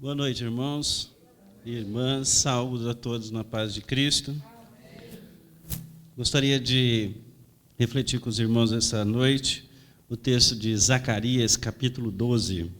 Boa noite, irmãos e irmãs. Saúde a todos na paz de Cristo. Gostaria de refletir com os irmãos essa noite o texto de Zacarias, capítulo 12.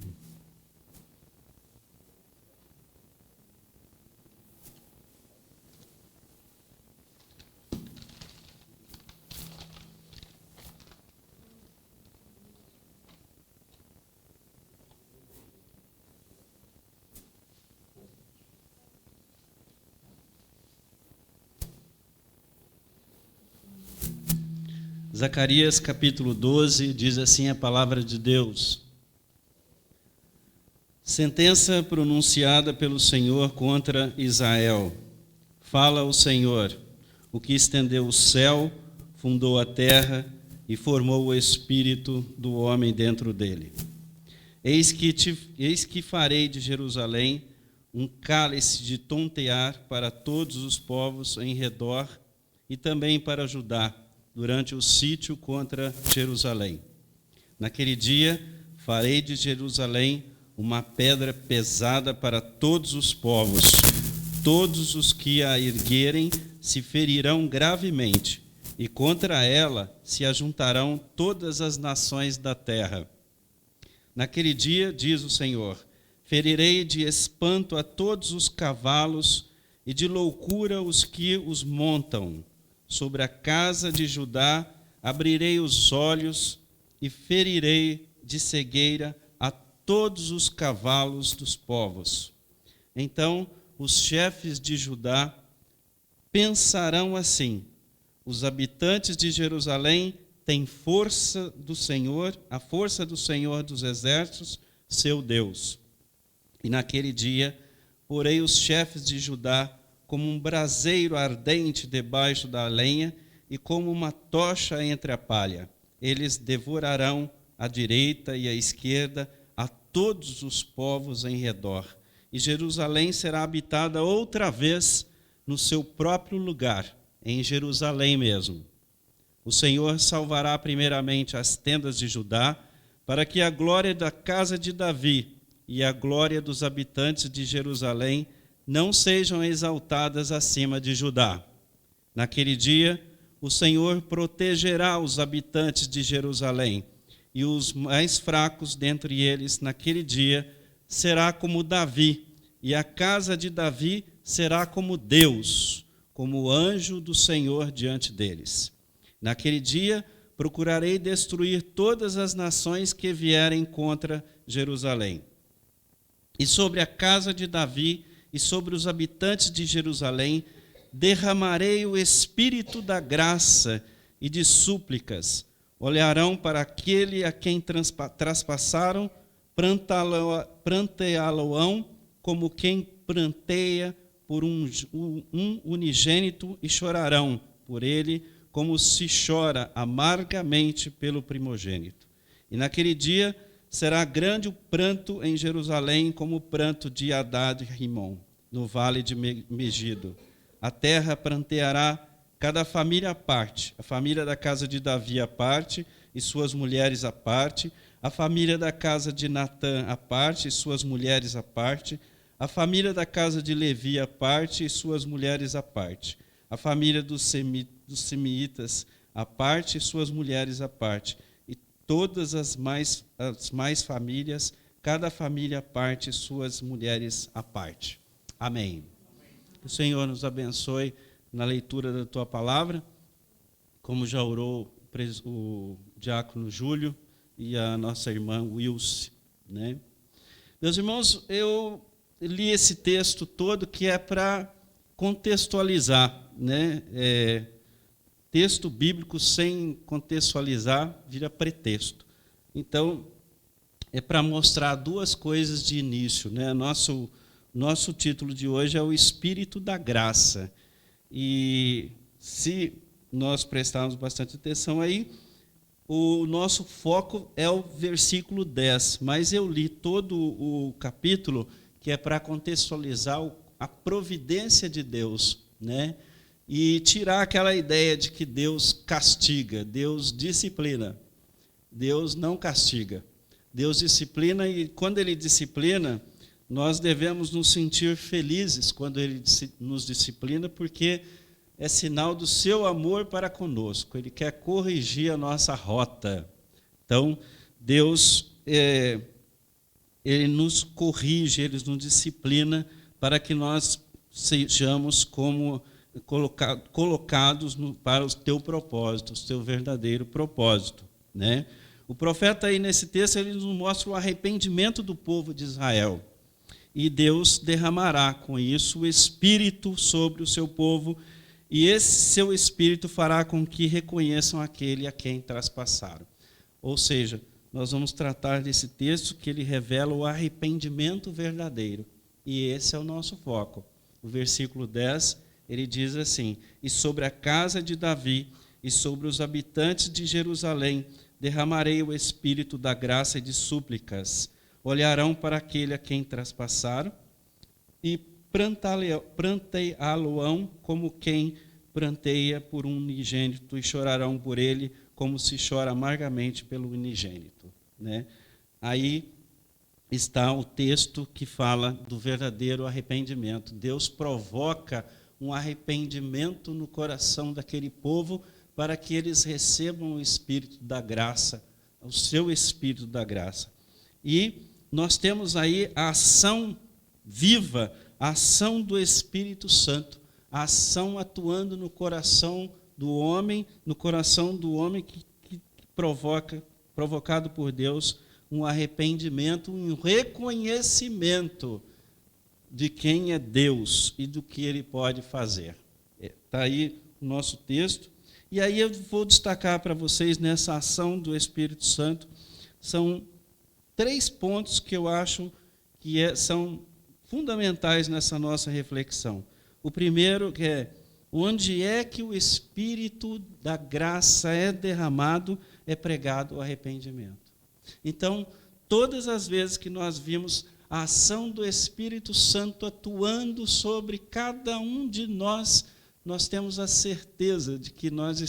Zacarias, capítulo 12, diz assim a palavra de Deus. Sentença pronunciada pelo Senhor contra Israel. Fala o Senhor, o que estendeu o céu, fundou a terra e formou o espírito do homem dentro dele. Eis que farei de Jerusalém um cálice de tontear para todos os povos em redor e também para Judá, durante o sítio contra Jerusalém. Naquele dia, farei de Jerusalém uma pedra pesada para todos os povos. Todos os que a erguerem se ferirão gravemente, e contra ela se ajuntarão todas as nações da terra. Naquele dia, diz o Senhor, ferirei de espanto a todos os cavalos e de loucura os que os montam. Sobre a casa de Judá abrirei os olhos e ferirei de cegueira a todos os cavalos dos povos. Então os chefes de Judá pensarão assim: os habitantes de Jerusalém têm força do Senhor, a força do Senhor dos exércitos, seu Deus. E naquele dia porei os chefes de Judá como um braseiro ardente debaixo da lenha e como uma tocha entre a palha. Eles devorarão à direita e à esquerda a todos os povos em redor. E Jerusalém será habitada outra vez no seu próprio lugar, em Jerusalém mesmo. O Senhor salvará primeiramente as tendas de Judá, para que a glória da casa de Davi e a glória dos habitantes de Jerusalém não sejam exaltadas acima de Judá. Naquele dia, o Senhor protegerá os habitantes de Jerusalém, e os mais fracos dentre eles, naquele dia, será como Davi, e a casa de Davi será como Deus, como o anjo do Senhor diante deles. Naquele dia, procurarei destruir todas as nações que vierem contra Jerusalém. E sobre a casa de Davi e sobre os habitantes de Jerusalém derramarei o espírito da graça e de súplicas. Olharão para aquele a quem traspassaram, pranteá-lo-ão como quem pranteia por um unigênito, e chorarão por ele como se chora amargamente pelo primogênito. E naquele dia será grande o pranto em Jerusalém, como o pranto de Hadad e Rimon, no vale de Megido. A terra pranteará cada família à parte, a família da casa de Davi à parte, e suas mulheres à parte, a família da casa de Natã à parte, e suas mulheres à parte, a família da casa de Levi à parte, e suas mulheres à parte, a família dos Semitas à parte, e suas mulheres à parte, todas as mais famílias, cada família à parte, suas mulheres à parte. Amém. Que o Senhor nos abençoe na leitura da Tua palavra, como já orou o diácono Júlio e a nossa irmã Wilce, né? Meus irmãos, eu li esse texto todo que é para contextualizar, né? Texto bíblico sem contextualizar vira pretexto. Então, é para mostrar duas coisas de início, né? Nosso título de hoje é o Espírito da Graça. E se nós prestarmos bastante atenção aí, o nosso foco é o versículo 10, mas eu li todo o capítulo que é para contextualizar a providência de Deus, né? E tirar aquela ideia de que Deus castiga, Deus disciplina. Deus não castiga. Deus disciplina, e quando Ele disciplina, nós devemos nos sentir felizes quando Ele nos disciplina, porque é sinal do seu amor para conosco. Ele quer corrigir a nossa rota. Então, Deus, Ele nos corrige, Ele nos disciplina para que nós sejamos como colocados para o teu propósito, o teu verdadeiro propósito, né? O profeta aí nesse texto ele nos mostra o arrependimento do povo de Israel. E Deus derramará com isso o Espírito sobre o seu povo, e esse seu Espírito fará com que reconheçam aquele a quem traspassaram. Ou seja, nós vamos tratar desse texto que ele revela o arrependimento verdadeiro. E esse é o nosso foco. O versículo 10, ele diz assim: e sobre a casa de Davi e sobre os habitantes de Jerusalém derramarei o Espírito da graça e de súplicas. Olharão para aquele a quem traspassaram e pranteá-lo-ão como quem pranteia por um unigênito, e chorarão por ele como se chora amargamente pelo unigênito. Né? Aí está o texto que fala do verdadeiro arrependimento. Deus provoca um arrependimento no coração daquele povo para que eles recebam o Espírito da graça, o seu Espírito da graça. E nós temos aí a ação viva, a ação do Espírito Santo, a ação atuando no coração do homem que provocado por Deus, um arrependimento, um reconhecimento de quem é Deus e do que Ele pode fazer. Está aí o nosso texto. E aí eu vou destacar para vocês nessa ação do Espírito Santo, são 3 pontos que eu acho que são fundamentais nessa nossa reflexão. O primeiro que é, onde é que o Espírito da graça é derramado, é pregado o arrependimento. Então, todas as vezes que nós vimos a ação do Espírito Santo atuando sobre cada um de nós, nós temos a certeza de que nós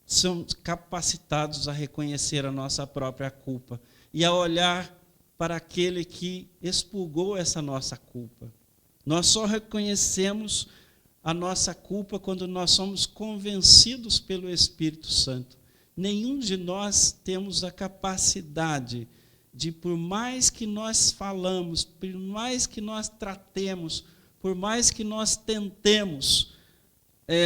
somos capacitados a reconhecer a nossa própria culpa e a olhar para aquele que expurgou essa nossa culpa. Nós só reconhecemos a nossa culpa quando nós somos convencidos pelo Espírito Santo. Nenhum de nós temos a capacidade de, por mais que nós falamos, por mais que nós tratemos, por mais que nós tentemos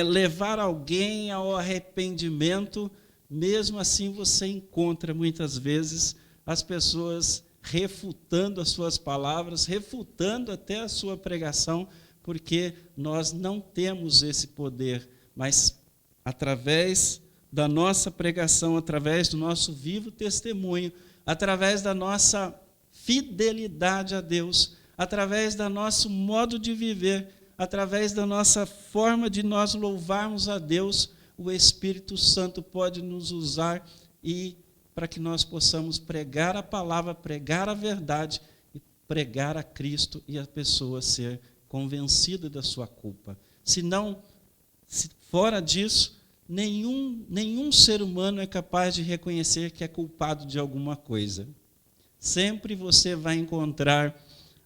levar alguém ao arrependimento, mesmo assim você encontra muitas vezes as pessoas refutando as suas palavras, refutando até a sua pregação, porque nós não temos esse poder, mas através da nossa pregação, através do nosso vivo testemunho, através da nossa fidelidade a Deus, através do nosso modo de viver, através da nossa forma de nós louvarmos a Deus, o Espírito Santo pode nos usar e para que nós possamos pregar a palavra, pregar a verdade e pregar a Cristo e a pessoa ser convencida da sua culpa. Fora disso, nenhum ser humano é capaz de reconhecer que é culpado de alguma coisa. Sempre você vai encontrar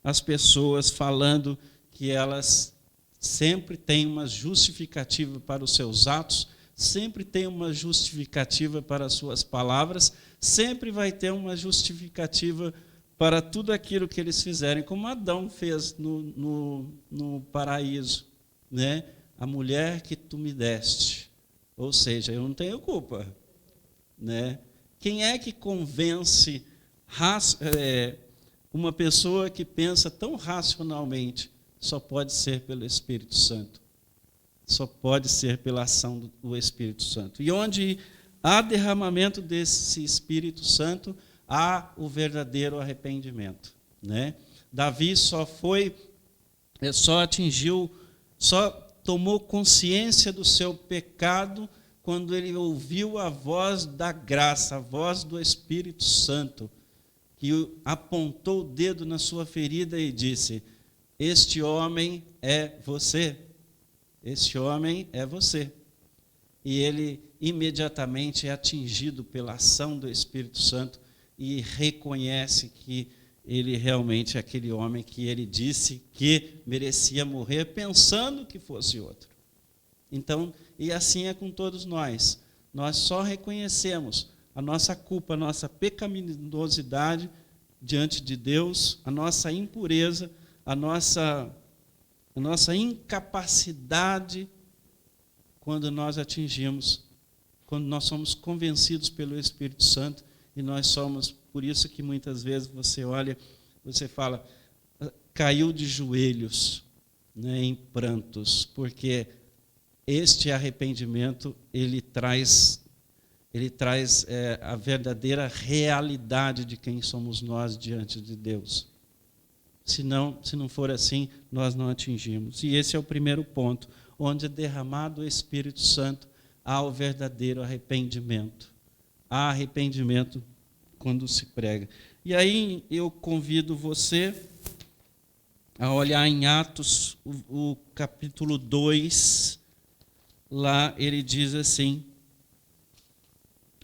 as pessoas falando que elas sempre têm uma justificativa para os seus atos, sempre tem uma justificativa para as suas palavras, sempre vai ter uma justificativa para tudo aquilo que eles fizerem, como Adão fez no paraíso, né? A mulher que tu me deste, ou seja, eu não tenho culpa, né? Quem é que convence uma pessoa que pensa tão racionalmente? Só pode ser pelo Espírito Santo. Só pode ser pela ação do Espírito Santo. E onde há derramamento desse Espírito Santo, há o verdadeiro arrependimento, né? Davi só tomou consciência do seu pecado quando ele ouviu a voz da graça, a voz do Espírito Santo, que apontou o dedo na sua ferida e disse: este homem é você. Este homem é você. E ele imediatamente é atingido pela ação do Espírito Santo e reconhece que ele realmente é aquele homem que ele disse que merecia morrer pensando que fosse outro. Então, e assim é com todos nós. Nós só reconhecemos a nossa culpa, a nossa pecaminosidade diante de Deus, a nossa impureza, a nossa incapacidade quando nós somos convencidos pelo Espírito Santo, e nós somos, por isso que muitas vezes você olha, você fala, caiu de joelhos, né, em prantos, porque este arrependimento, ele traz a verdadeira realidade de quem somos nós diante de Deus. Se não for assim, nós não atingimos. E esse é o primeiro ponto, onde é derramado o Espírito Santo, há o verdadeiro arrependimento. Há arrependimento quando se prega. E aí eu convido você a olhar em Atos, o capítulo 2, lá ele diz assim,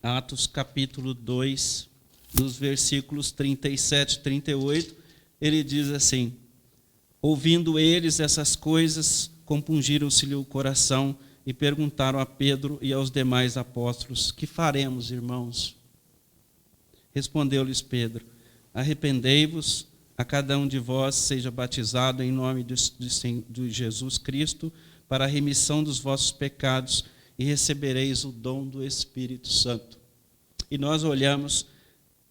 Atos capítulo 2, dos versículos 37 e 38, ele diz assim, ouvindo eles essas coisas, compungiram-se-lhe o coração e perguntaram a Pedro e aos demais apóstolos, que faremos, irmãos? Respondeu-lhes Pedro, arrependei-vos, a cada um de vós seja batizado em nome de Jesus Cristo, para a remissão dos vossos pecados, e recebereis o dom do Espírito Santo. E nós olhamos,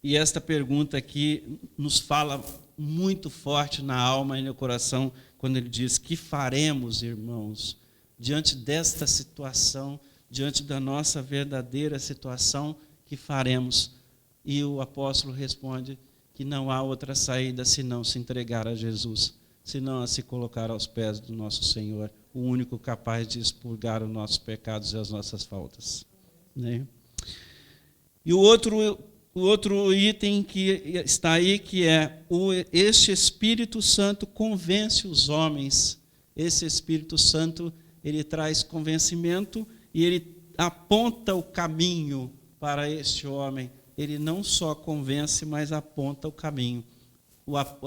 e esta pergunta aqui nos fala muito forte na alma e no coração, quando ele diz, que faremos, irmãos, diante desta situação, diante da nossa verdadeira situação, que faremos? E o apóstolo responde que não há outra saída senão se entregar a Jesus, senão a se colocar aos pés do nosso Senhor, o único capaz de expurgar os nossos pecados e as nossas faltas, né? E o outro item que está aí, que é este Espírito Santo convence os homens. Esse Espírito Santo, ele traz convencimento e ele aponta o caminho para este homem. Ele não só convence, mas aponta o caminho.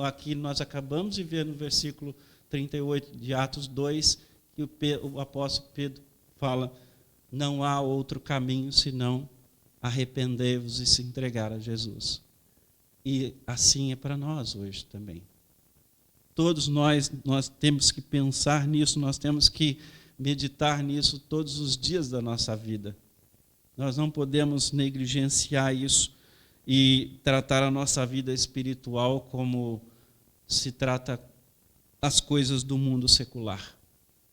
Aqui nós acabamos de ver no versículo 38 de Atos 2, que o apóstolo Pedro fala, não há outro caminho senão arrepender-vos e se entregar a Jesus. E assim é para nós hoje também. Todos nós temos que pensar nisso, nós temos que meditar nisso todos os dias da nossa vida. Nós não podemos negligenciar isso e tratar a nossa vida espiritual como se trata as coisas do mundo secular.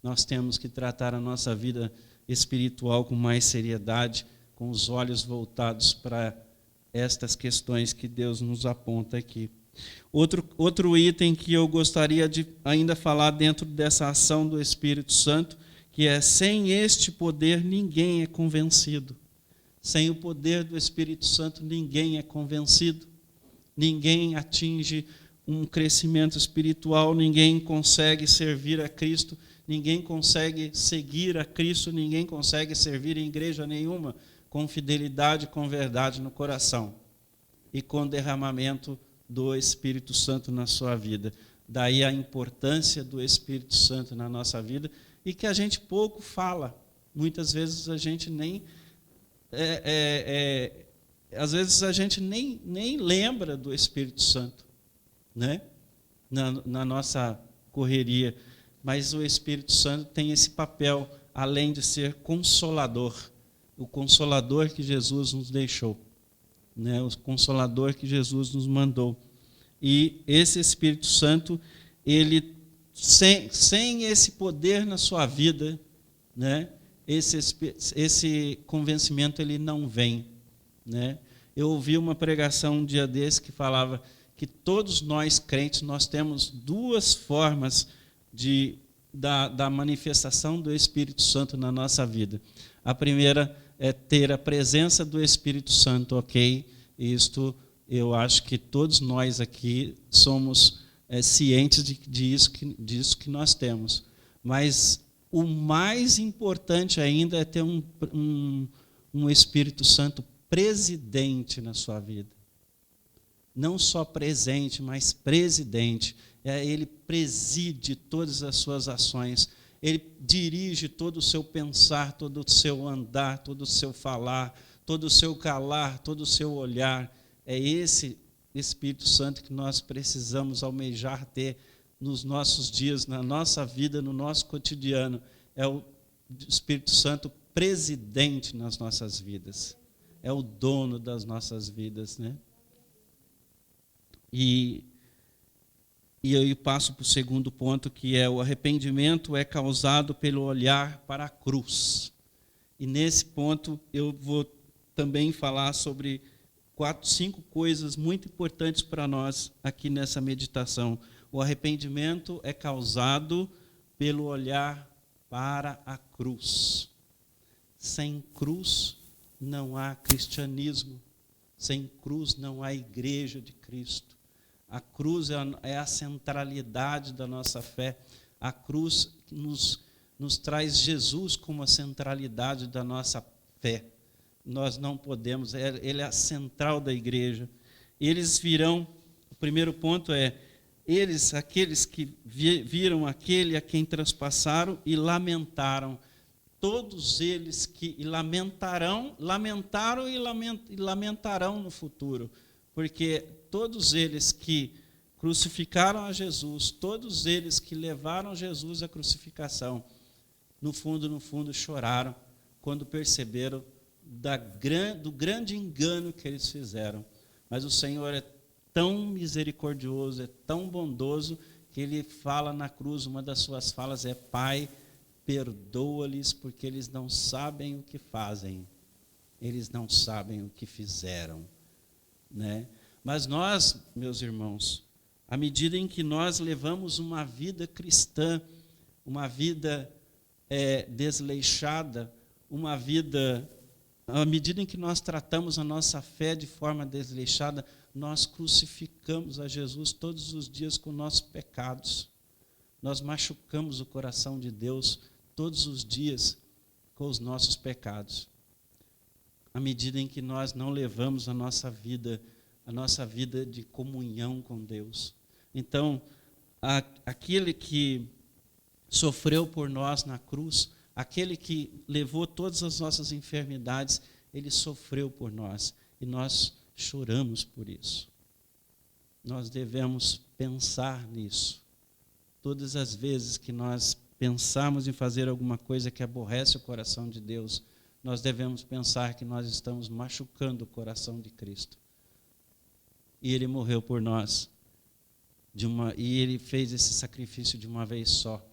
Nós temos que tratar a nossa vida espiritual com mais seriedade, com os olhos voltados para estas questões que Deus nos aponta aqui. Outro item que eu gostaria de ainda falar dentro dessa ação do Espírito Santo, que é, sem este poder ninguém é convencido. Sem o poder do Espírito Santo ninguém é convencido, ninguém atinge um crescimento espiritual, ninguém consegue servir a Cristo, ninguém consegue seguir a Cristo, ninguém consegue servir em igreja nenhuma com fidelidade, com verdade no coração e com derramamento do Espírito Santo na sua vida. Daí a importância do Espírito Santo na nossa vida e que a gente pouco fala. Muitas vezes a gente nem... às vezes a gente nem lembra do Espírito Santo, né? Na nossa correria. Mas o Espírito Santo tem esse papel, além de ser consolador, o consolador que Jesus nos deixou, né? O consolador que Jesus nos mandou. E esse Espírito Santo, ele sem esse poder na sua vida, né? Esse convencimento ele não vem, né? Eu ouvi uma pregação um dia desse que falava que todos nós crentes nós temos duas formas da manifestação do Espírito Santo na nossa vida. A primeira é ter a presença do Espírito Santo, ok? Isto eu acho que todos nós aqui somos cientes disso que nós temos. Mas o mais importante ainda é ter um Espírito Santo presidente na sua vida. não só presente, mas presidente. Ele preside todas as suas ações, ele dirige todo o seu pensar, todo o seu andar, todo o seu falar, todo o seu calar, todo o seu olhar. É esse Espírito Santo que nós precisamos almejar ter nos nossos dias, na nossa vida, no nosso cotidiano. É o Espírito Santo presidente nas nossas vidas. É o dono das nossas vidas, né? E aí passo para o segundo ponto, que é o arrependimento é causado pelo olhar para a cruz. E nesse ponto eu vou também falar sobre 5 coisas muito importantes para nós aqui nessa meditação. O arrependimento é causado pelo olhar para a cruz. Sem cruz não há cristianismo. Sem cruz não há igreja de Cristo. A cruz é a centralidade da nossa fé. A cruz nos traz Jesus como a centralidade da nossa fé. Nós não podemos, ele é a central da igreja. Eles virão, o primeiro ponto é, aqueles que viram aquele a quem traspassaram e lamentaram. Todos eles que lamentaram e lamentarão no futuro. Porque todos eles que crucificaram a Jesus, todos eles que levaram Jesus à crucificação, no fundo choraram quando perceberam do grande engano que eles fizeram. Mas o Senhor é tão misericordioso, é tão bondoso, que Ele fala na cruz, uma das suas falas é: Pai, perdoa-lhes, porque eles não sabem o que fazem. Eles não sabem o que fizeram. Né? Mas nós, meus irmãos, à medida em que nós levamos uma vida cristã, uma vida desleixada, uma vida, à medida em que nós tratamos a nossa fé de forma desleixada, nós crucificamos a Jesus todos os dias com nossos pecados. Nós machucamos o coração de Deus todos os dias com os nossos pecados. À medida em que nós não levamos a nossa vida de comunhão com Deus. Então, aquele que sofreu por nós na cruz, aquele que levou todas as nossas enfermidades, ele sofreu por nós. E nós choramos por isso. Nós devemos pensar nisso. Todas as vezes que nós pensarmos em fazer alguma coisa que aborrece o coração de Deus, nós devemos pensar que nós estamos machucando o coração de Cristo. E Ele morreu por nós. E Ele fez esse sacrifício de uma vez só.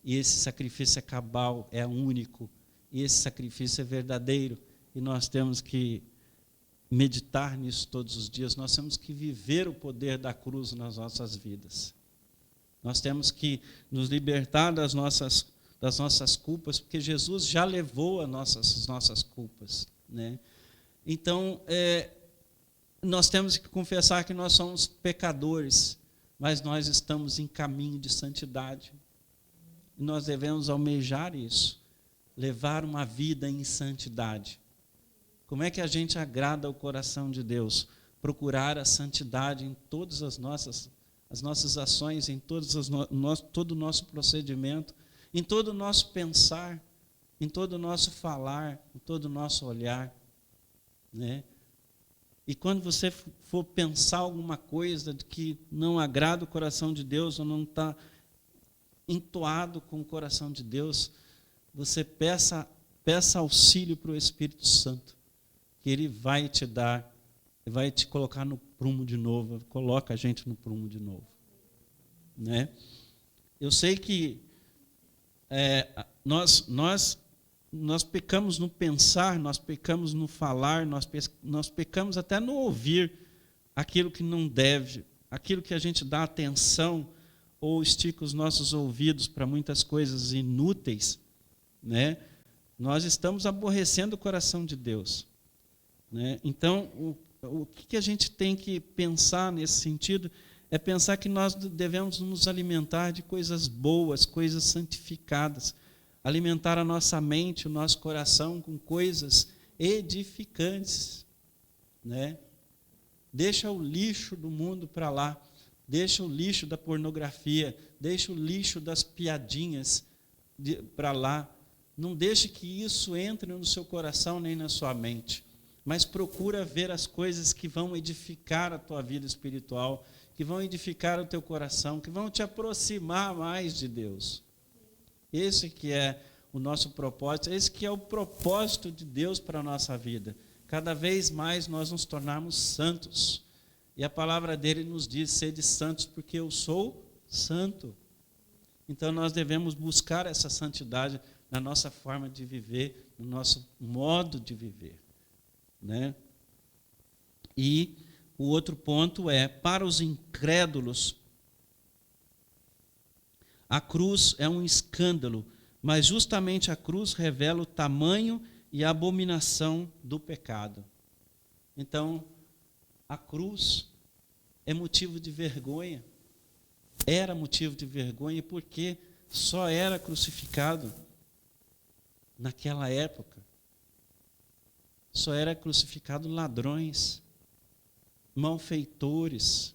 E esse sacrifício é cabal, é único. E esse sacrifício é verdadeiro. E nós temos que meditar nisso todos os dias. Nós temos que viver o poder da cruz nas nossas vidas. Nós temos que nos libertar das nossas culpas, porque Jesus já levou as nossas culpas. Né? Então, nós temos que confessar que nós somos pecadores, mas nós estamos em caminho de santidade. E nós devemos almejar isso, levar uma vida em santidade. Como é que a gente agrada ao coração de Deus? Procurar a santidade em todas as nossas ações, em todo o nosso procedimento, em todo o nosso pensar, em todo o nosso falar, em todo o nosso olhar. Né? E quando você for pensar alguma coisa que não agrada o coração de Deus, ou não está entoado com o coração de Deus, você peça auxílio para o Espírito Santo, que Ele vai te dar, vai te colocar no prumo de novo, coloca a gente no prumo de novo. Né? Eu sei que nós pecamos no pensar, nós pecamos no falar, nós pecamos até no ouvir aquilo que não deve, aquilo que a gente dá atenção ou estica os nossos ouvidos para muitas coisas inúteis. Né? Nós estamos aborrecendo o coração de Deus. Né? Então, o que a gente tem que pensar nesse sentido é pensar que nós devemos nos alimentar de coisas boas, coisas santificadas, alimentar a nossa mente, o nosso coração com coisas edificantes. Né? Deixa o lixo do mundo para lá. Deixa o lixo da pornografia. Deixa o lixo das piadinhas para lá. Não deixe que isso entre no seu coração nem na sua mente. Mas procura ver as coisas que vão edificar a tua vida espiritual, que vão edificar o teu coração, que vão te aproximar mais de Deus. Esse que é o nosso propósito, esse que é o propósito de Deus para a nossa vida. Cada vez mais nós nos tornarmos santos. E a palavra dele nos diz, sede santos, porque eu sou santo. Então nós devemos buscar essa santidade na nossa forma de viver, no nosso modo de viver. Né? E o outro ponto é, para os incrédulos, a cruz é um escândalo, mas justamente a cruz revela o tamanho e a abominação do pecado. Então, a cruz é motivo de vergonha, era motivo de vergonha, porque só era crucificado naquela época. Só era crucificado ladrões, malfeitores,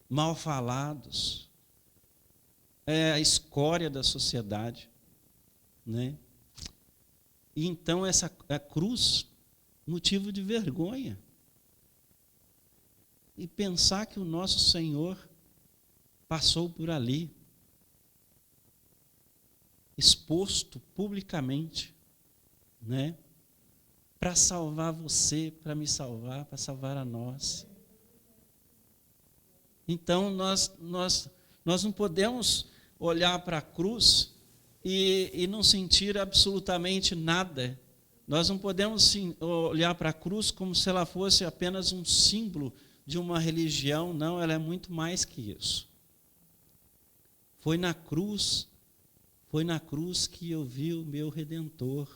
mal falados, a escória da sociedade, né? E então essa a cruz, motivo de vergonha. E pensar que o nosso Senhor passou por ali, exposto publicamente, né? Para salvar você, para me salvar, para salvar a nós. Então nós não podemos olhar para a cruz e não sentir absolutamente nada. Nós não podemos olhar para a cruz como se ela fosse apenas um símbolo de uma religião. Não, ela é muito mais que isso. Foi na cruz que eu vi o meu Redentor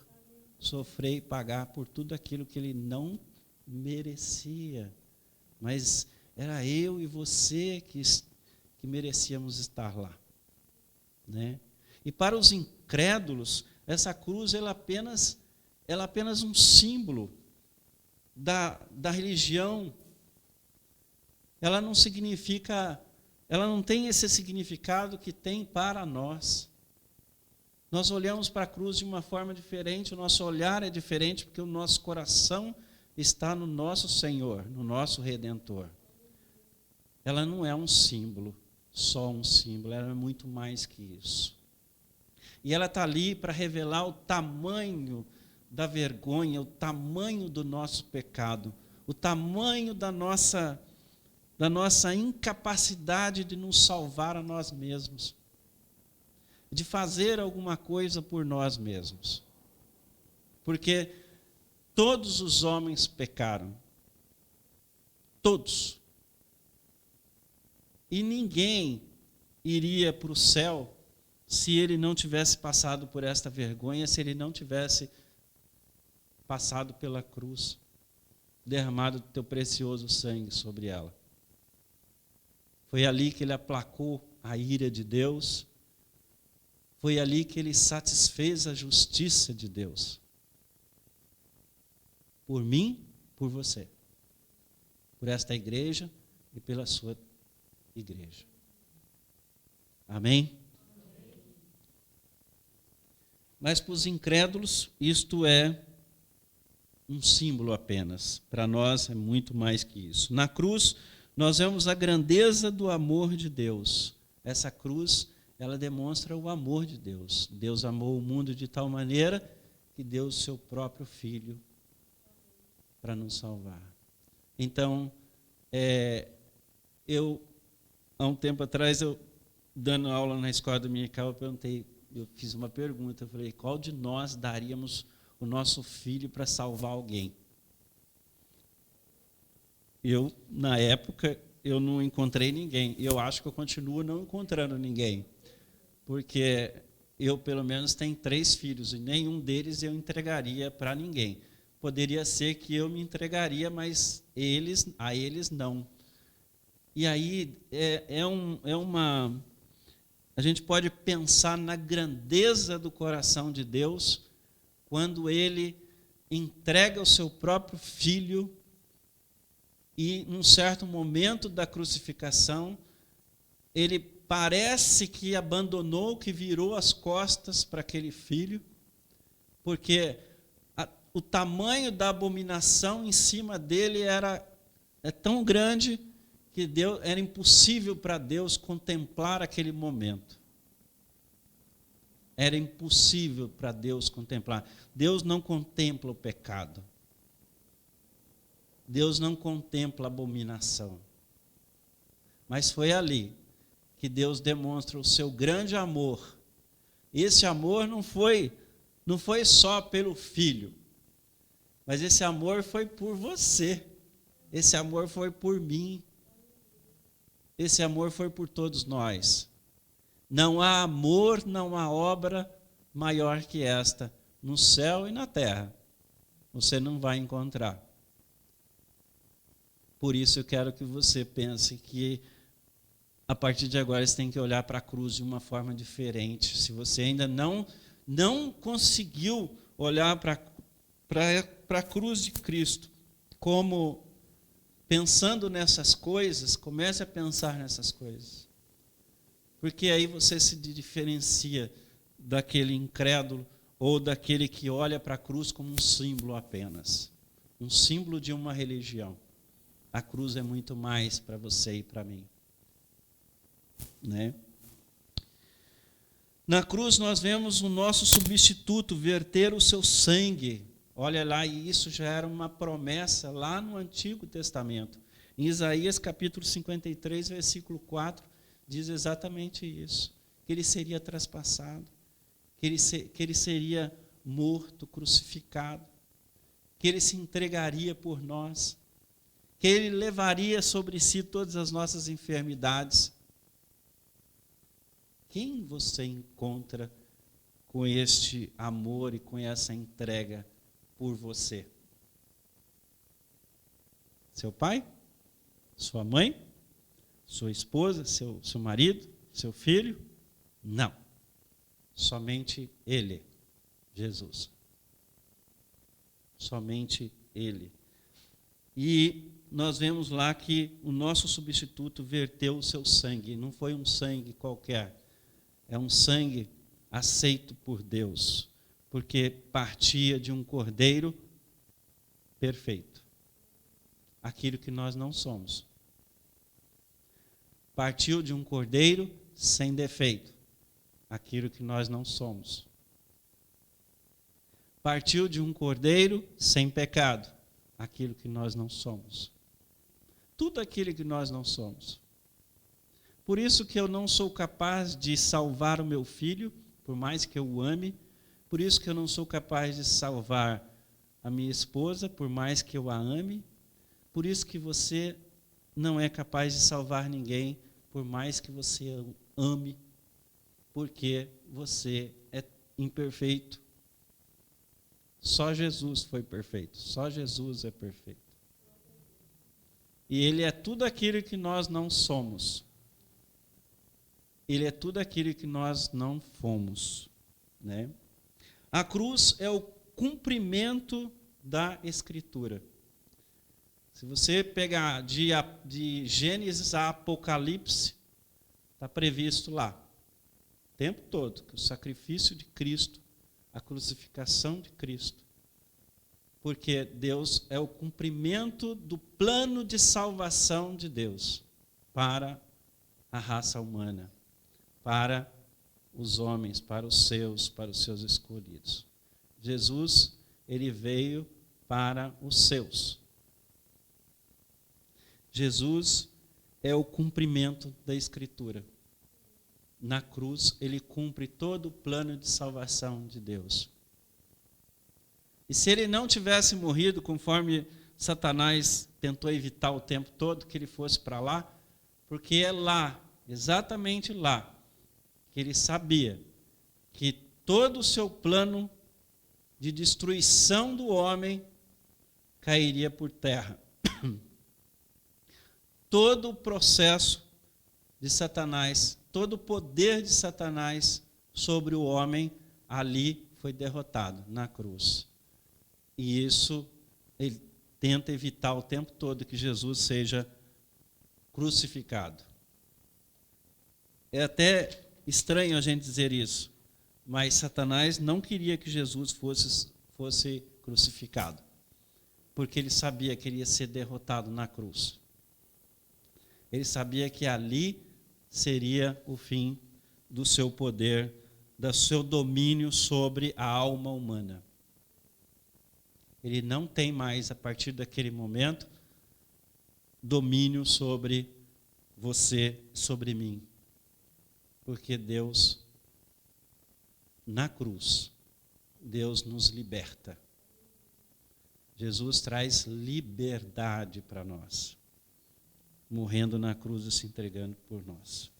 sofrer e pagar por tudo aquilo que ele não merecia. Mas era eu e você que merecíamos estar lá. Né? E para os incrédulos, essa cruz ela é apenas um símbolo da religião. Ela não tem esse significado que tem para nós. Nós olhamos para a cruz de uma forma diferente, o nosso olhar é diferente, porque o nosso coração está no nosso Senhor, no nosso Redentor. Ela não é um símbolo, só um símbolo, ela é muito mais que isso. E ela está ali para revelar o tamanho da vergonha, o tamanho do nosso pecado, o tamanho da nossa incapacidade de nos salvar a nós mesmos, de fazer alguma coisa por nós mesmos. Porque todos os homens pecaram. Todos. E ninguém iria para o céu se ele não tivesse passado por esta vergonha, se ele não tivesse passado pela cruz, derramado o teu precioso sangue sobre ela. Foi ali que ele aplacou a ira de Deus. Foi ali que ele satisfez a justiça de Deus. Por mim, por você. Por esta igreja e pela sua igreja. Amém? Mas para os incrédulos, isto é um símbolo apenas. Para nós é muito mais que isso. Na cruz, nós vemos a grandeza do amor de Deus. Essa cruz, ela demonstra o amor de Deus. Deus amou o mundo de tal maneira que deu o seu próprio Filho para nos salvar. Então, há um tempo atrás, dando aula na escola dominical, eu fiz uma pergunta, eu falei, qual de nós daríamos o nosso filho para salvar alguém? Na época, eu não encontrei ninguém. Eu acho que eu continuo não encontrando ninguém. Porque eu, pelo menos, tenho 3 filhos, e nenhum deles eu entregaria para ninguém. Poderia ser que eu me entregaria, mas a eles não. E aí, a gente pode pensar na grandeza do coração de Deus, quando Ele entrega o seu próprio Filho e num certo momento da crucificação, ele parece que abandonou, que virou as costas para aquele filho, porque o tamanho da abominação em cima dele é tão grande que era impossível para Deus contemplar aquele momento. Era impossível para Deus contemplar. Deus não contempla o pecado. Deus não contempla a abominação. Mas foi ali que Deus demonstra o seu grande amor. Esse amor não foi só pelo filho, mas esse amor foi por você. Esse amor foi por mim. Esse amor foi por todos nós. Não há amor, não há obra maior que esta, no céu e na terra. Você não vai encontrar. Por isso eu quero que você pense que, a partir de agora, você tem que olhar para a cruz de uma forma diferente. Se você ainda não conseguiu olhar para a cruz de Cristo como pensando nessas coisas, comece a pensar nessas coisas. Porque aí você se diferencia daquele incrédulo ou daquele que olha para a cruz como um símbolo apenas. Um símbolo de uma religião. A cruz é muito mais para você e para mim. Né? Na cruz nós vemos o nosso substituto verter o seu sangue. Olha lá, e isso já era uma promessa lá no Antigo Testamento. Em Isaías capítulo 53, versículo 4, diz exatamente isso. Que ele seria traspassado, que ele seria morto, crucificado, que ele se entregaria por nós, que ele levaria sobre si todas as nossas enfermidades. Quem você encontra com este amor e com essa entrega por você? Seu pai? Sua mãe? Sua esposa? Seu marido? Seu filho? Não. Somente Ele, Jesus. Somente Ele. E nós vemos lá que o nosso substituto verteu o seu sangue. Não foi um sangue qualquer. É um sangue aceito por Deus, porque partia de um cordeiro perfeito. Aquilo que nós não somos. Partiu de um cordeiro sem defeito. Aquilo que nós não somos. Partiu de um cordeiro sem pecado. Aquilo que nós não somos. Tudo aquilo que nós não somos. Por isso que eu não sou capaz de salvar o meu filho, por mais que eu o ame. Por isso que eu não sou capaz de salvar a minha esposa, por mais que eu a ame. Por isso que você não é capaz de salvar ninguém, por mais que você ame, porque você é imperfeito. Só Jesus foi perfeito. Só Jesus é perfeito. E Ele é tudo aquilo que nós não somos. Ele é tudo aquilo que nós não fomos. Né? A cruz é o cumprimento da Escritura. Se você pegar de Gênesis a Apocalipse, está previsto lá, o tempo todo, que o sacrifício de Cristo, a crucificação de Cristo, porque Deus é o cumprimento do plano de salvação de Deus para a raça humana, para os homens, para os seus escolhidos. Jesus, ele veio para os seus. Jesus é o cumprimento da Escritura. Na cruz, ele cumpre todo o plano de salvação de Deus. E se ele não tivesse morrido, conforme Satanás tentou evitar o tempo todo que ele fosse para lá, porque é lá, exatamente lá, que ele sabia que todo o seu plano de destruição do homem cairia por terra. Todo o processo de Satanás, todo o poder de Satanás sobre o homem, ali foi derrotado, na cruz. E isso tenta evitar o tempo todo que Jesus seja crucificado. É até estranho a gente dizer isso, mas Satanás não queria que Jesus fosse crucificado, porque ele sabia que ele ia ser derrotado na cruz. Ele sabia que ali seria o fim do seu poder, do seu domínio sobre a alma humana. Ele não tem mais, a partir daquele momento, domínio sobre você, sobre mim. Porque Deus, na cruz, Deus nos liberta. Jesus traz liberdade para nós, morrendo na cruz e se entregando por nós.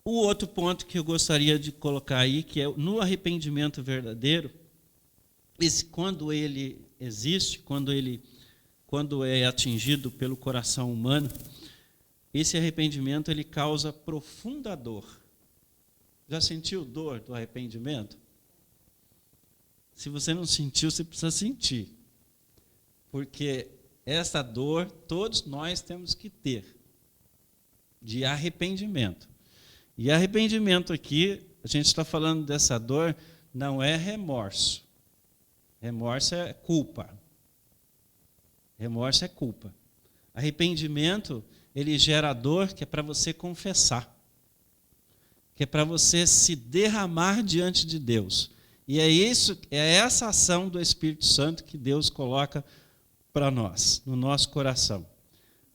O outro ponto que eu gostaria de colocar aí, que é no arrependimento verdadeiro, quando ele existe, quando é atingido pelo coração humano, esse arrependimento ele causa profunda dor. Já sentiu dor do arrependimento? Se você não sentiu, você precisa sentir. Porque essa dor todos nós temos que ter, de arrependimento. E arrependimento aqui, a gente está falando dessa dor, não é remorso. Remorso é culpa. Remorso é culpa. Arrependimento, ele gera dor que é para você confessar. Que é para você se derramar diante de Deus. E é essa ação do Espírito Santo que Deus coloca para nós, no nosso coração.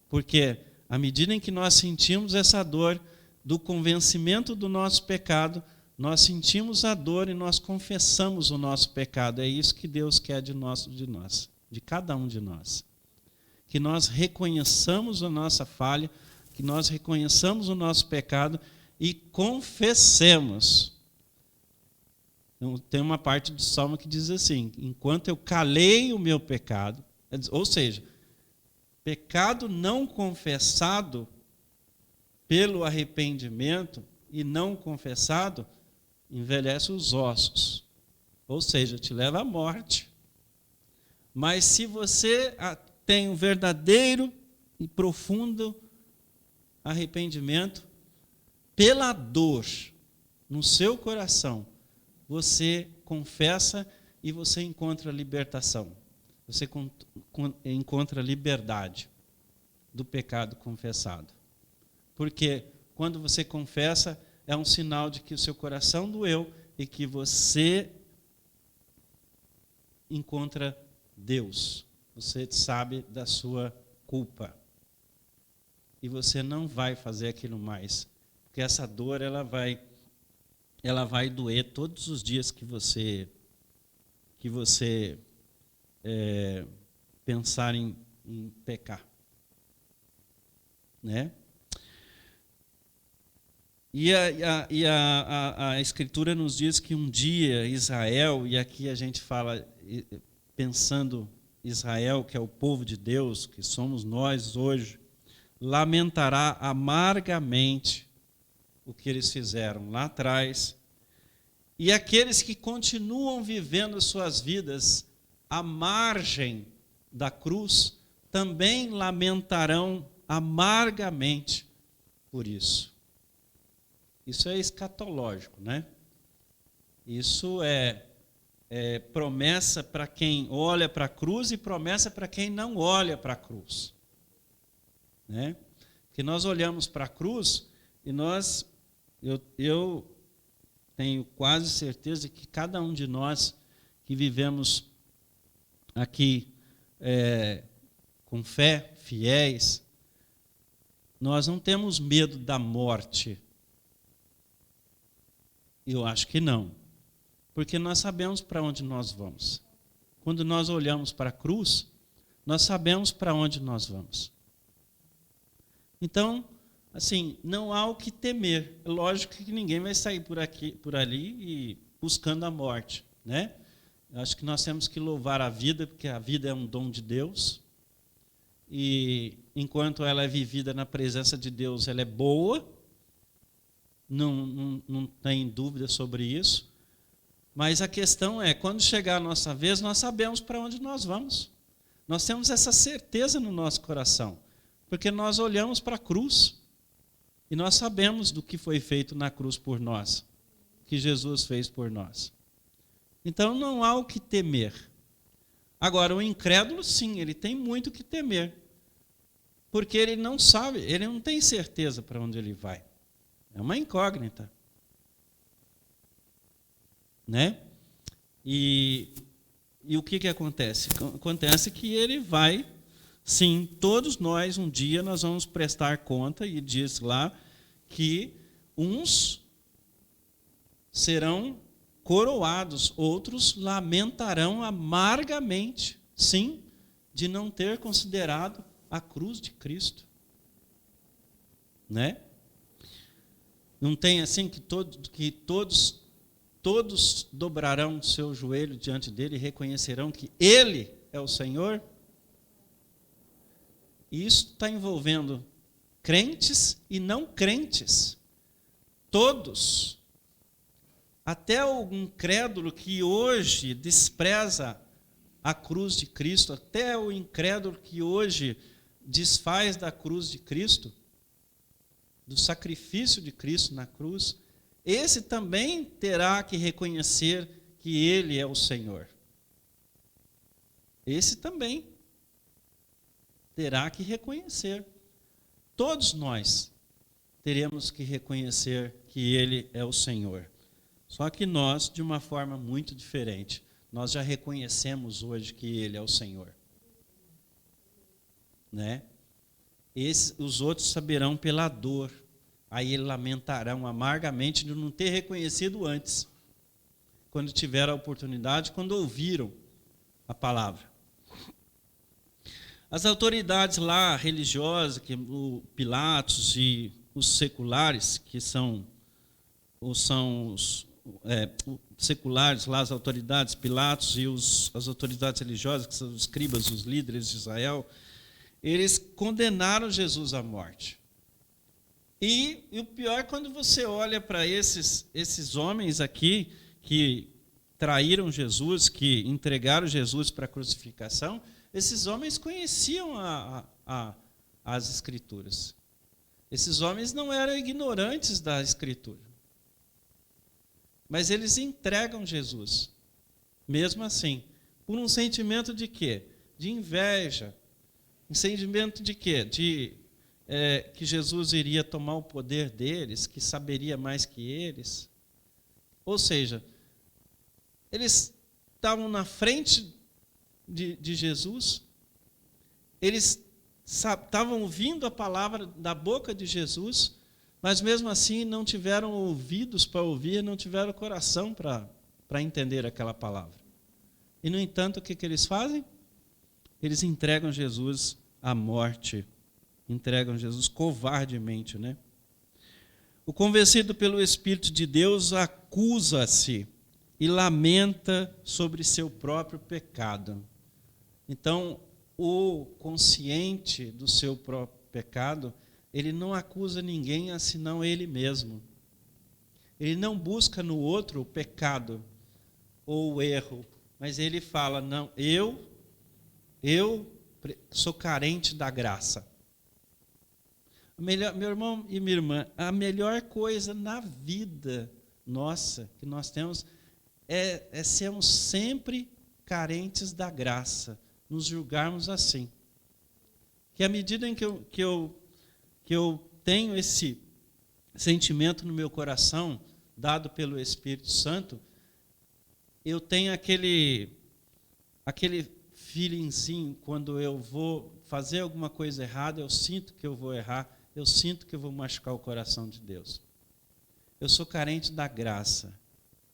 Porque à medida em que nós sentimos essa dor do convencimento do nosso pecado, nós sentimos a dor e nós confessamos o nosso pecado. É isso que Deus quer de nós, de cada um de nós. Que nós reconheçamos a nossa falha, que nós reconheçamos o nosso pecado e confessemos. Então, tem uma parte do Salmo que diz assim: enquanto eu calei o meu pecado, ou seja, pecado não confessado pelo arrependimento e não confessado, envelhece os ossos, ou seja, te leva à morte. Mas se você tem um verdadeiro e profundo arrependimento, pela dor no seu coração, você confessa e você encontra libertação. Você encontra liberdade do pecado confessado. Porque quando você confessa, é um sinal de que o seu coração doeu e que você encontra Deus. Você sabe da sua culpa. E você não vai fazer aquilo mais. Porque essa dor, ela vai doer todos os dias que você pensar em pecar. Né? E a Escritura nos diz que um dia Israel, e aqui a gente fala pensando Israel, que é o povo de Deus, que somos nós hoje, lamentará amargamente o que eles fizeram lá atrás. E aqueles que continuam vivendo suas vidas à margem da cruz também lamentarão amargamente por isso. Isso é escatológico, né? Isso é promessa para quem olha para a cruz e promessa para quem não olha para a cruz. Né? Porque nós olhamos para a cruz e eu tenho quase certeza que cada um de nós que vivemos aqui com fé, fiéis, nós não temos medo da morte. Eu acho que não. Porque nós sabemos para onde nós vamos. Quando nós olhamos para a cruz, nós sabemos para onde nós vamos. Então, assim, não há o que temer. É lógico que ninguém vai sair por ali e buscando a morte, né? Eu acho que nós temos que louvar a vida, porque a vida é um dom de Deus. E enquanto ela é vivida na presença de Deus, ela é boa. Não tem dúvida sobre isso. Mas a questão é, quando chegar a nossa vez, nós sabemos para onde nós vamos. Nós temos essa certeza no nosso coração, porque nós olhamos para a cruz e nós sabemos do que foi feito na cruz por nós, que Jesus fez por nós. Então não há o que temer. Agora, o incrédulo, sim, ele tem muito o que temer, porque ele não sabe, ele não tem certeza para onde ele vai. É uma incógnita. Né? E o que acontece? Acontece que ele vai, sim, todos nós, um dia, nós vamos prestar conta, e diz lá que uns serão coroados, outros lamentarão amargamente, sim, de não ter considerado a cruz de Cristo. Né? Não tem assim que todos dobrarão o seu joelho diante dele e reconhecerão que ele é o Senhor? E isso está envolvendo crentes e não crentes. Todos. Até o incrédulo que hoje despreza a cruz de Cristo, até o incrédulo que hoje desfaz da cruz de Cristo, do sacrifício de Cristo na cruz, esse também terá que reconhecer que ele é o Senhor. Esse também terá que reconhecer. Todos nós teremos que reconhecer que ele é o Senhor. Só que nós, de uma forma muito diferente, nós já reconhecemos hoje que ele é o Senhor. Né? Os outros saberão pela dor. Aí lamentarão amargamente de não ter reconhecido antes, quando tiveram a oportunidade, quando ouviram a palavra. As autoridades lá religiosas, que o Pilatos e os seculares, que são os seculares lá, as autoridades, Pilatos e as autoridades religiosas, que são os escribas, os líderes de Israel, eles condenaram Jesus à morte. E o pior é quando você olha para esses homens aqui que traíram Jesus, que entregaram Jesus para a crucificação, esses homens conheciam as Escrituras. Esses homens não eram ignorantes da Escritura. Mas eles entregam Jesus, mesmo assim, por um sentimento de quê? De inveja. Um sentimento de quê? Que Jesus iria tomar o poder deles, que saberia mais que eles. Ou seja, eles estavam na frente de Jesus, eles estavam ouvindo a palavra da boca de Jesus, mas mesmo assim não tiveram ouvidos para ouvir, não tiveram coração para entender aquela palavra. E, no entanto, o que eles fazem? Eles entregam Jesus à morte. Entregam Jesus covardemente, né? O convencido pelo Espírito de Deus acusa-se e lamenta sobre seu próprio pecado. Então, o consciente do seu próprio pecado, ele não acusa ninguém senão ele mesmo. Ele não busca no outro o pecado ou o erro, mas ele fala, não, eu sou carente da graça. Meu irmão e minha irmã, a melhor coisa na vida nossa que nós temos é sermos sempre carentes da graça, nos julgarmos assim. Que à medida em que eu tenho esse sentimento no meu coração, dado pelo Espírito Santo, eu tenho aquele feelingzinho, quando eu vou fazer alguma coisa errada, eu sinto que eu vou errar, eu sinto que eu vou machucar o coração de Deus. Eu sou carente da graça.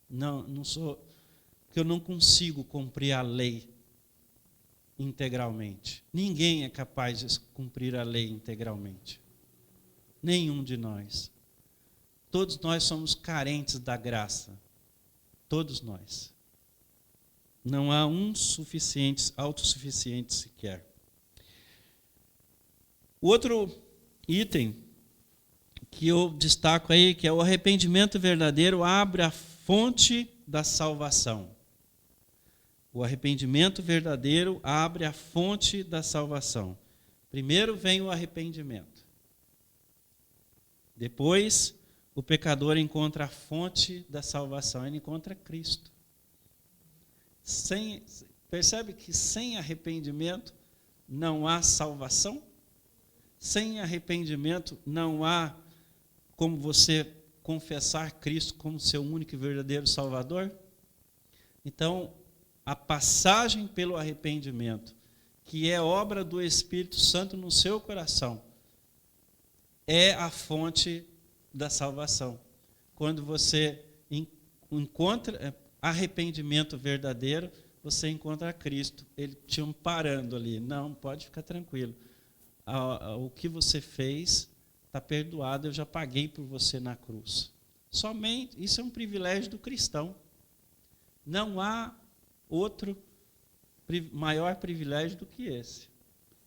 Não sou, porque eu não consigo cumprir a lei integralmente. Ninguém é capaz de cumprir a lei integralmente. Nenhum de nós. Todos nós somos carentes da graça. Todos nós. Não há um autossuficiente sequer. O outro item que eu destaco aí, que é o arrependimento verdadeiro, abre a fonte da salvação. O arrependimento verdadeiro abre a fonte da salvação. Primeiro vem o arrependimento. Depois, o pecador encontra a fonte da salvação, ele encontra Cristo. Percebe que sem arrependimento não há salvação? Sem arrependimento não há como você confessar Cristo como seu único e verdadeiro Salvador? Então, a passagem pelo arrependimento, que é obra do Espírito Santo no seu coração, é a fonte da salvação. Quando você encontra arrependimento verdadeiro, você encontra Cristo. Ele te amparando ali. Não, pode ficar tranquilo. O que você fez está perdoado, eu já paguei por você na cruz. Somente, isso é um privilégio do cristão. Não há outro maior privilégio do que esse.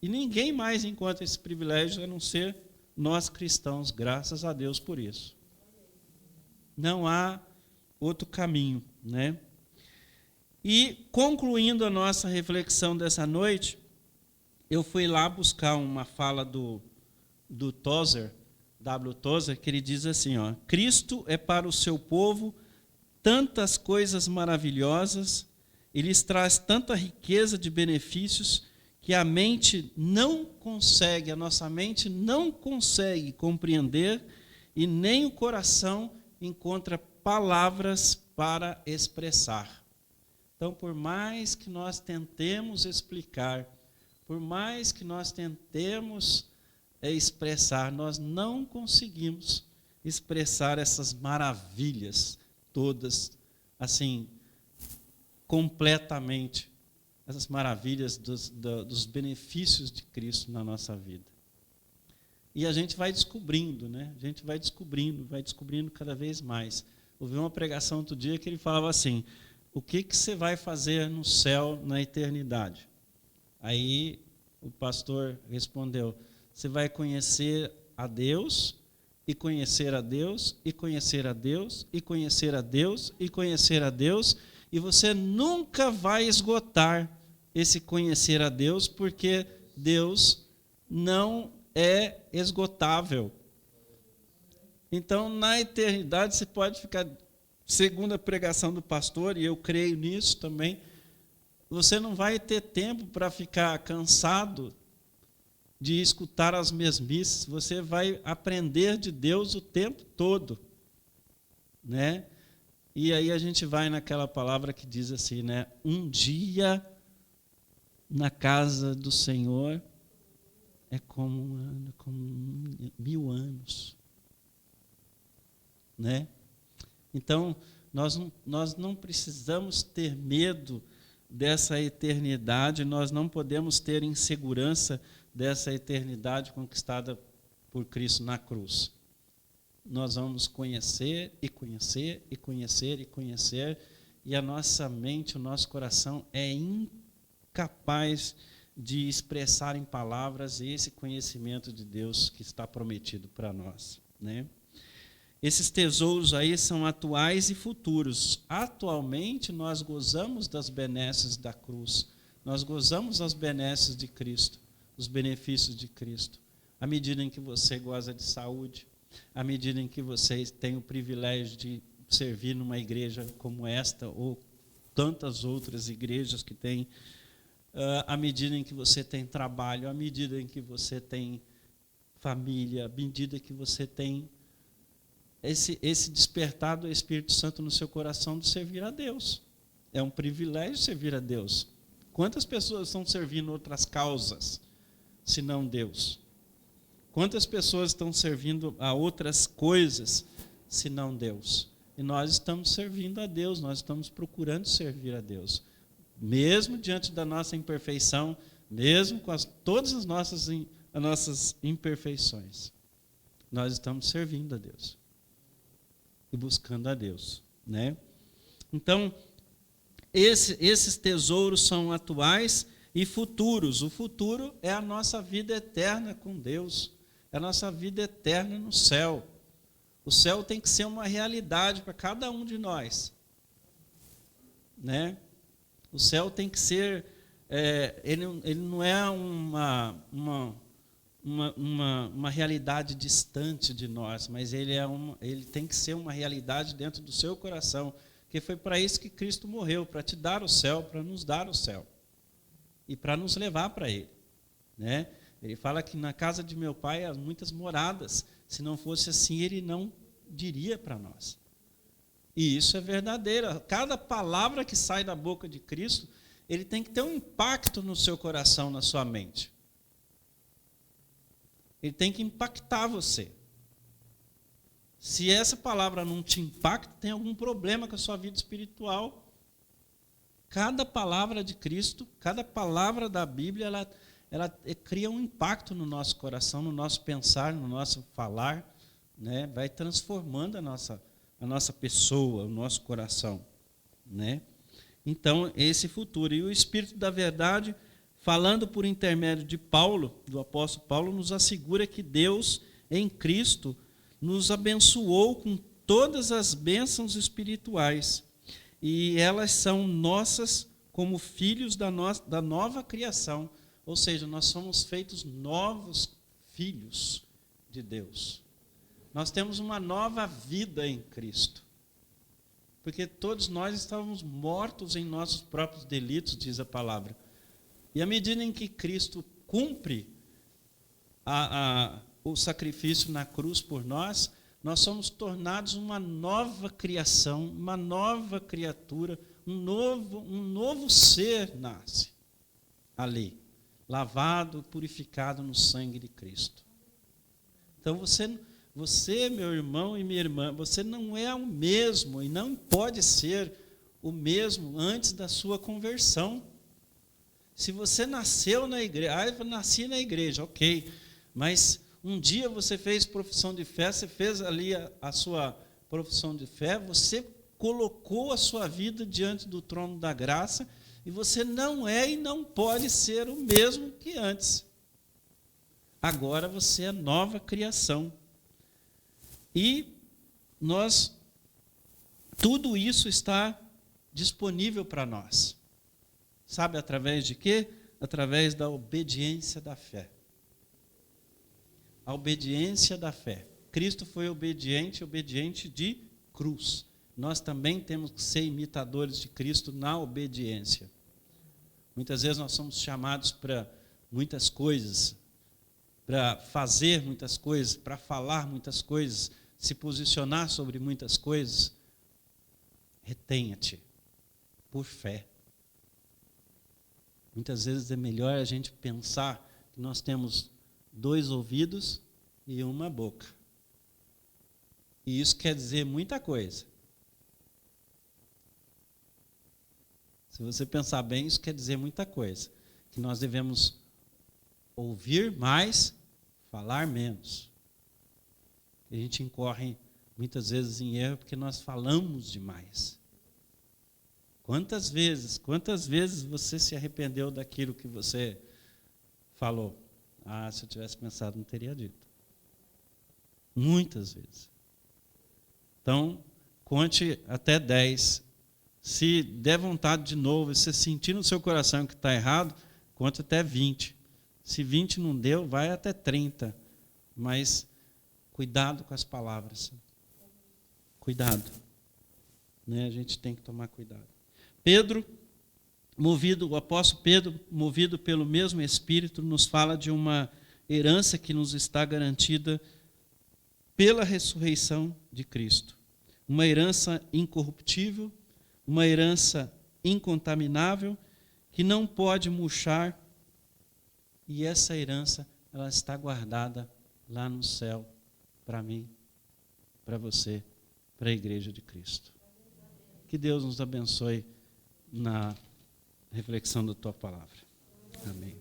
E ninguém mais encontra esse privilégio a não ser nós cristãos, graças a Deus por isso. Não há outro caminho, né? E, concluindo a nossa reflexão dessa noite, eu fui lá buscar uma fala do Tozer, W. Tozer, que ele diz assim, ó: Cristo é para o seu povo tantas coisas maravilhosas, ele lhes traz tanta riqueza de benefícios que a nossa mente não consegue compreender e nem o coração encontra palavras para expressar. Então, por mais que nós tentemos explicar, por mais que nós tentemos expressar, nós não conseguimos expressar essas maravilhas todas, assim, completamente, essas maravilhas dos benefícios de Cristo na nossa vida. E a gente vai descobrindo, né? A gente vai descobrindo cada vez mais. Ouvi uma pregação outro dia que ele falava assim: o que você vai fazer no céu na eternidade? Aí o pastor respondeu: você vai conhecer a Deus, e conhecer a Deus, e conhecer a Deus, e conhecer a Deus, e conhecer a Deus, e você nunca vai esgotar esse conhecer a Deus, porque Deus não é esgotável. Então, na eternidade, você pode ficar, segundo a pregação do pastor, e eu creio nisso também, você não vai ter tempo para ficar cansado de escutar as mesmices, você vai aprender de Deus o tempo todo, né? E aí a gente vai naquela palavra que diz assim, né? Um dia na casa do Senhor é como 1000 anos, né? Então, nós não precisamos ter medo dessa eternidade, nós não podemos ter insegurança dessa eternidade conquistada por Cristo na cruz. Nós vamos conhecer e conhecer e conhecer e conhecer, e a nossa mente, o nosso coração é incapaz de expressar em palavras esse conhecimento de Deus que está prometido para nós, né? Esses tesouros aí são atuais e futuros. Atualmente nós gozamos das benesses da cruz, nós gozamos das benesses de Cristo, os benefícios de Cristo. À medida em que você goza de saúde, à medida em que você tem o privilégio de servir numa igreja como esta, ou tantas outras igrejas que tem, à medida em que você tem trabalho, à medida em que você tem família, à medida que você tem esse despertar do Espírito Santo no seu coração de servir a Deus. É um privilégio servir a Deus. Quantas pessoas estão servindo outras causas, se não Deus? Quantas pessoas estão servindo a outras coisas, se não Deus? E nós estamos servindo a Deus, nós estamos procurando servir a Deus. Mesmo diante da nossa imperfeição, mesmo com todas as nossas imperfeições, nós estamos servindo a Deus e buscando a Deus, né? Então, esses tesouros são atuais e futuros. O futuro é a nossa vida eterna com Deus, é a nossa vida eterna no céu. O céu tem que ser uma realidade para cada um de nós, né? O céu tem que ser, ele não é uma realidade distante de nós, mas ele tem que ser uma realidade dentro do seu coração, porque foi para isso que Cristo morreu, para te dar o céu, para nos dar o céu e para nos levar para Ele, né? Ele fala que na casa de meu pai há muitas moradas, se não fosse assim Ele não diria para nós. E isso é verdadeiro. Cada palavra que sai da boca de Cristo, ele tem que ter um impacto no seu coração, na sua mente. Ele tem que impactar você. Se essa palavra não te impacta, tem algum problema com a sua vida espiritual. Cada palavra de Cristo, cada palavra da Bíblia, ela cria um impacto no nosso coração, no nosso pensar, no nosso falar, né? Vai transformando a nossa pessoa, o nosso coração, né? Então, esse futuro. E o Espírito da Verdade, falando por intermédio de Paulo, do apóstolo Paulo, nos assegura que Deus, em Cristo, nos abençoou com todas as bênçãos espirituais. E elas são nossas como filhos da nova criação. Ou seja, nós somos feitos novos filhos de Deus. Nós temos uma nova vida em Cristo. Porque todos nós estávamos mortos em nossos próprios delitos, diz a palavra. E à medida em que Cristo cumpre o sacrifício na cruz por nós, nós somos tornados uma nova criação, uma nova criatura, um novo ser nasce ali, lavado, purificado no sangue de Cristo. Então você, meu irmão e minha irmã, você não é o mesmo e não pode ser o mesmo antes da sua conversão. Se você nasceu na igreja, eu nasci na igreja, ok, mas um dia você fez profissão de fé, você fez ali a sua profissão de fé, você colocou a sua vida diante do trono da graça e você não é e não pode ser o mesmo que antes. Agora você é nova criação. E tudo isso está disponível para nós. Sabe através de quê? Através da obediência da fé. A obediência da fé. Cristo foi obediente de cruz. Nós também temos que ser imitadores de Cristo na obediência. Muitas vezes nós somos chamados para muitas coisas, para fazer muitas coisas, para falar muitas coisas, se posicionar sobre muitas coisas. Retenha-te por fé. Muitas vezes é melhor a gente pensar que nós temos 2 ouvidos e uma boca. E isso quer dizer muita coisa. Se você pensar bem, isso quer dizer muita coisa. Que nós devemos ouvir mais, falar menos. A gente incorre muitas vezes em erro porque nós falamos demais. Quantas vezes você se arrependeu daquilo que você falou? Se eu tivesse pensado, não teria dito. Muitas vezes. Então, conte até 10. Se der vontade de novo, se sentir no seu coração que está errado, conte até 20. Se 20 não deu, vai até 30. Mas cuidado com as palavras. Cuidado. Né? A gente tem que tomar cuidado. O apóstolo Pedro, movido pelo mesmo Espírito, nos fala de uma herança que nos está garantida pela ressurreição de Cristo. Uma herança incorruptível, uma herança incontaminável, que não pode murchar, e essa herança ela está guardada lá no céu, para mim, para você, para a igreja de Cristo. Que Deus nos abençoe na reflexão da tua palavra. Amém.